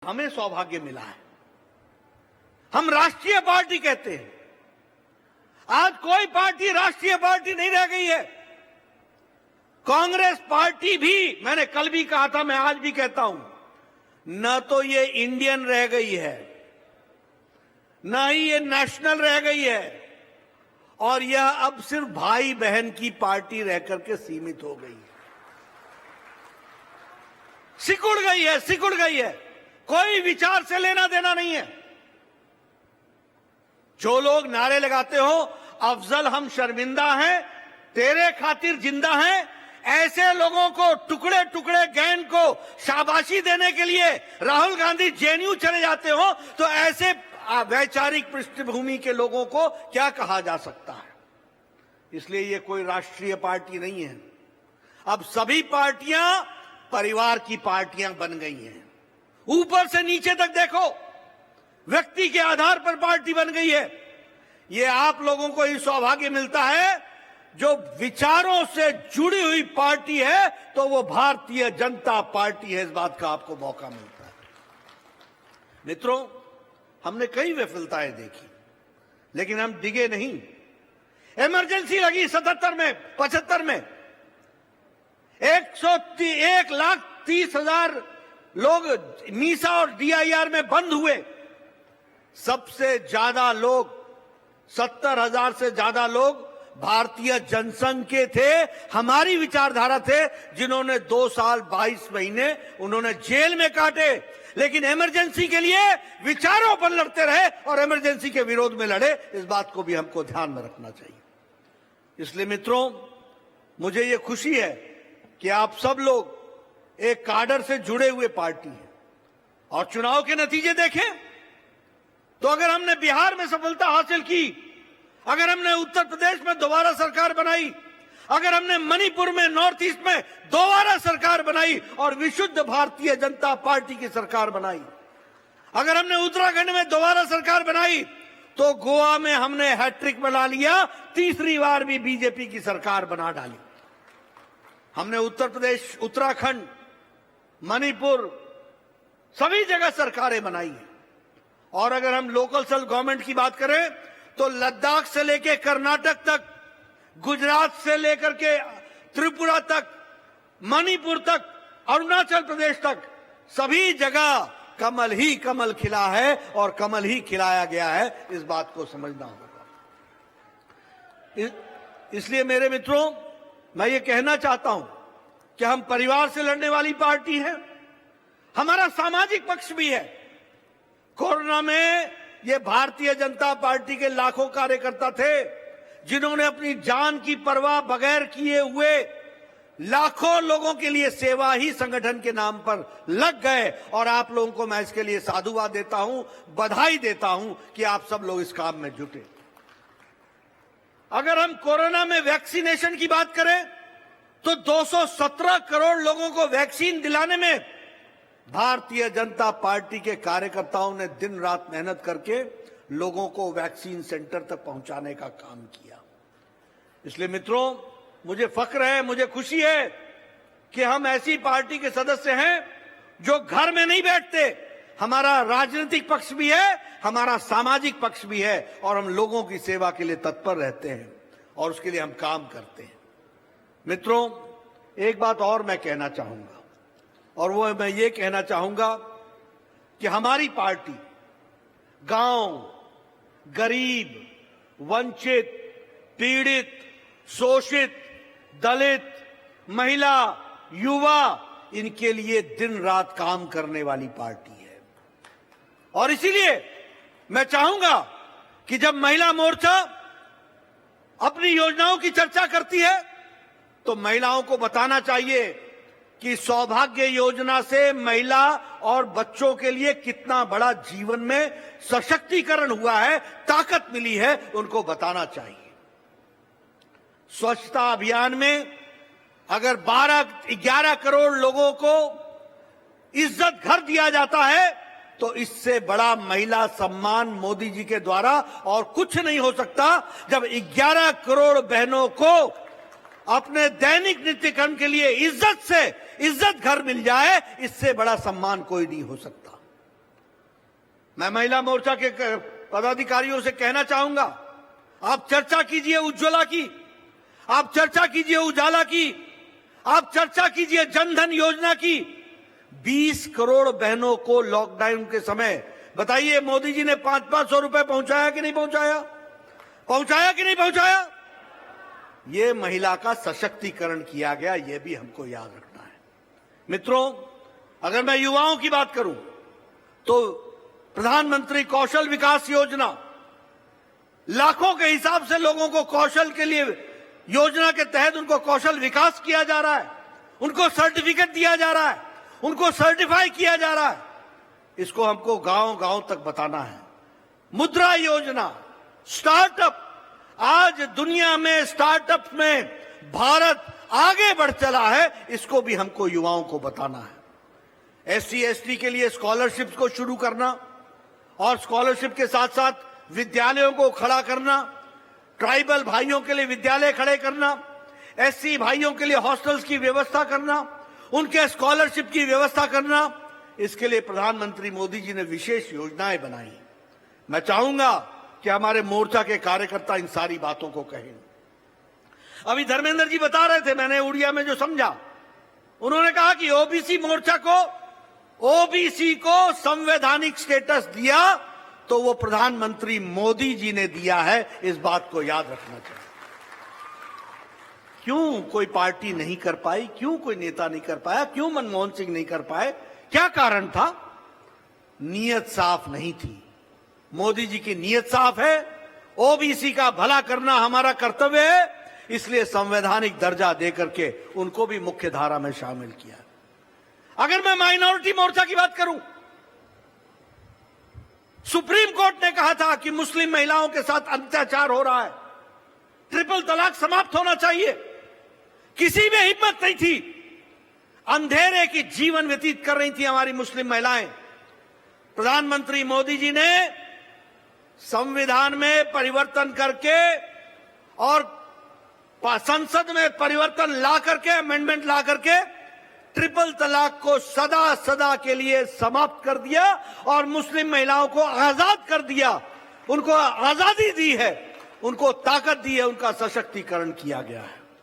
हमें सौभाग्य मिला है। हम राष्ट्रीय पार्टी कहते हैं। आज कोई पार्टी राष्ट्रीय पार्टी नहीं रह गई है। कांग्रेस पार्टी भी, मैंने कल भी कहा था, मैं आज भी कहता हूं, न तो ये इंडियन रह गई है, न ही ये नेशनल रह गई है, और यह अब सिर्फ भाई बहन की पार्टी रह करके सीमित हो गई है। सिकुड़ गई है। कोई विचार से लेना देना नहीं है। जो लोग नारे लगाते हो, अफजल हम शर्मिंदा हैं, तेरे खातिर जिंदा हैं, ऐसे लोगों को टुकड़े टुकड़े गैंग को शाबाशी देने के लिए राहुल गांधी जेएनयू चले जाते हो, तो ऐसे वैचारिक पृष्ठभूमि के लोगों को क्या कहा जा सकता है। इसलिए ये कोई राष्ट्रीय पार्टी नहीं है। अब सभी पार्टियां परिवार की पार्टियां बन गई हैं। ऊपर से नीचे तक देखो, व्यक्ति के आधार पर पार्टी बन गई है। ये आप लोगों को ही सौभाग्य मिलता है। जो विचारों से जुड़ी हुई पार्टी है तो वो भारतीय जनता पार्टी है। इस बात का आपको मौका मिलता है। मित्रों, हमने कई विफलताएं देखी, लेकिन हम डिगे नहीं। इमरजेंसी लगी 77 में, 75 में 1,30,000 लोग मीसा और डीआईआर में बंद हुए। सबसे ज्यादा लोग, 70,000 से ज्यादा लोग भारतीय जनसंघ के थे, हमारी विचारधारा थे, जिन्होंने 2 साल 22 महीने उन्होंने जेल में काटे, लेकिन इमरजेंसी के लिए विचारों पर लड़ते रहे और इमरजेंसी के विरोध में लड़े। इस बात को भी हमको ध्यान में रखना चाहिए। इसलिए मित्रों, मुझे ये खुशी है कि आप सब लोग एक काडर से जुड़े हुए पार्टी हैं। और चुनाव के नतीजे देखें तो अगर हमने बिहार में सफलता हासिल की, अगर हमने उत्तर प्रदेश में दोबारा सरकार बनाई, अगर हमने मणिपुर में, नॉर्थ ईस्ट में दोबारा सरकार बनाई और विशुद्ध भारतीय जनता पार्टी की सरकार बनाई, अगर हमने उत्तराखंड में दोबारा सरकार बनाई, तो गोवा में हमने हैट्रिक बना लिया, तीसरी बार भी बीजेपी की सरकार बना डाली। हमने उत्तर प्रदेश, उत्तराखंड, मणिपुर, सभी जगह सरकारें बनाई हैं। और अगर हम लोकल सेल्फ गवर्नमेंट की बात करें तो लद्दाख से लेकर कर्नाटक तक, गुजरात से लेकर के त्रिपुरा तक, मणिपुर तक, अरुणाचल प्रदेश तक, सभी जगह कमल ही कमल खिला है और कमल ही खिलाया गया है। इस बात को समझना होगा। इसलिए मेरे मित्रों, मैं ये कहना चाहता हूं कि हम परिवार से लड़ने वाली पार्टी है। हमारा सामाजिक पक्ष भी है। कोरोना में ये भारतीय जनता पार्टी के लाखों कार्यकर्ता थे, जिन्होंने अपनी जान की परवाह बगैर किए हुए लाखों लोगों के लिए सेवा ही संगठन के नाम पर लग गए। और आप लोगों को मैं इसके लिए साधुवाद देता हूं, बधाई देता हूं कि आप सब लोग इस काम में जुटे। अगर हम कोरोना में वैक्सीनेशन की बात करें तो 217 करोड़ लोगों को वैक्सीन दिलाने में भारतीय जनता पार्टी के कार्यकर्ताओं ने दिन रात मेहनत करके लोगों को वैक्सीन सेंटर तक पहुंचाने का काम किया। इसलिए मित्रों, मुझे फख्र है, मुझे खुशी है कि हम ऐसी पार्टी के सदस्य हैं जो घर में नहीं बैठते। हमारा राजनीतिक पक्ष भी है, हमारा सामाजिक पक्ष भी है, और हम लोगों की सेवा के लिए तत्पर रहते हैं और उसके लिए हम काम करते हैं। मित्रों, एक बात और मैं कहना चाहूंगा, और वो मैं ये कहना चाहूंगा कि हमारी पार्टी गांव, गरीब, वंचित, पीड़ित, शोषित, दलित, महिला, युवा, इनके लिए दिन रात काम करने वाली पार्टी है। और इसीलिए मैं चाहूंगा कि जब महिला मोर्चा अपनी योजनाओं की चर्चा करती है तो महिलाओं को बताना चाहिए कि सौभाग्य योजना से महिला और बच्चों के लिए कितना बड़ा जीवन में सशक्तिकरण हुआ है, ताकत मिली है, उनको बताना चाहिए। स्वच्छता अभियान में अगर 11 करोड़ लोगों को इज्जत घर दिया जाता है तो इससे बड़ा महिला सम्मान मोदी जी के द्वारा और कुछ नहीं हो सकता। जब 11 करोड़ बहनों को अपने दैनिक नित्य कर्म के लिए इज्जत घर मिल जाए, इससे बड़ा सम्मान कोई नहीं हो सकता। मैं महिला मोर्चा के पदाधिकारियों से कहना चाहूंगा, आप चर्चा कीजिए उज्ज्वला की, आप चर्चा कीजिए उजाला की, आप चर्चा कीजिए जनधन योजना की। 20 करोड़ बहनों को लॉकडाउन के समय बताइए मोदी जी ने 500-500 रुपए पहुंचाया कि नहीं पहुंचाया? पहुंचाया कि नहीं पहुंचाया? ये महिला का सशक्तिकरण किया गया, ये भी हमको याद रखना है। मित्रों, अगर मैं युवाओं की बात करूं तो प्रधानमंत्री कौशल विकास योजना, लाखों के हिसाब से लोगों को कौशल के लिए योजना के तहत उनको कौशल विकास किया जा रहा है, उनको सर्टिफिकेट दिया जा रहा है, उनको सर्टिफाई किया जा रहा है। इसको हमको गांव-गांव तक बताना है। मुद्रा योजना, स्टार्टअप, आज दुनिया में स्टार्टअप में भारत आगे बढ़ चला है, इसको भी हमको युवाओं को बताना है। SC/ST के लिए स्कॉलरशिप को शुरू करना और स्कॉलरशिप के साथ साथ विद्यालयों को खड़ा करना, ट्राइबल भाइयों के लिए विद्यालय खड़े करना, SC भाइयों के लिए हॉस्टल्स की व्यवस्था करना, उनके स्कॉलरशिप की व्यवस्था करना, इसके लिए प्रधानमंत्री मोदी जी ने विशेष योजनाएं बनाई। मैं चाहूंगा कि हमारे मोर्चा के कार्यकर्ता इन सारी बातों को कहें। अभी धर्मेंद्र जी बता रहे थे, मैंने उड़िया में जो समझा, उन्होंने कहा कि ओबीसी मोर्चा को, ओबीसी को संवैधानिक स्टेटस दिया तो वो प्रधानमंत्री मोदी जी ने दिया है, इस बात को याद रखना चाहिए। क्यों कोई पार्टी नहीं कर पाई? क्यों कोई नेता नहीं कर पाया? क्यों मनमोहन सिंह नहीं कर पाए? क्या कारण था? नीयत साफ नहीं थी। मोदी जी की नीयत साफ है, ओबीसी का भला करना हमारा कर्तव्य है, इसलिए संवैधानिक दर्जा देकर के उनको भी मुख्य धारा में शामिल किया। अगर मैं माइनॉरिटी मोर्चा की बात करूं, सुप्रीम कोर्ट ने कहा था कि मुस्लिम महिलाओं के साथ अत्याचार हो रहा है, ट्रिपल तलाक समाप्त होना चाहिए। किसी में हिम्मत नहीं थी। अंधेरे की जीवन व्यतीत कर रही थी हमारी मुस्लिम महिलाएं। प्रधानमंत्री मोदी जी ने संविधान में परिवर्तन करके और संसद में परिवर्तन ला करके, अमेंडमेंट ला करके ट्रिपल तलाक को सदा सदा के लिए समाप्त कर दिया और मुस्लिम महिलाओं को आजाद कर दिया। उनको आजादी दी है, उनको ताकत दी है, उनका सशक्तिकरण किया गया है।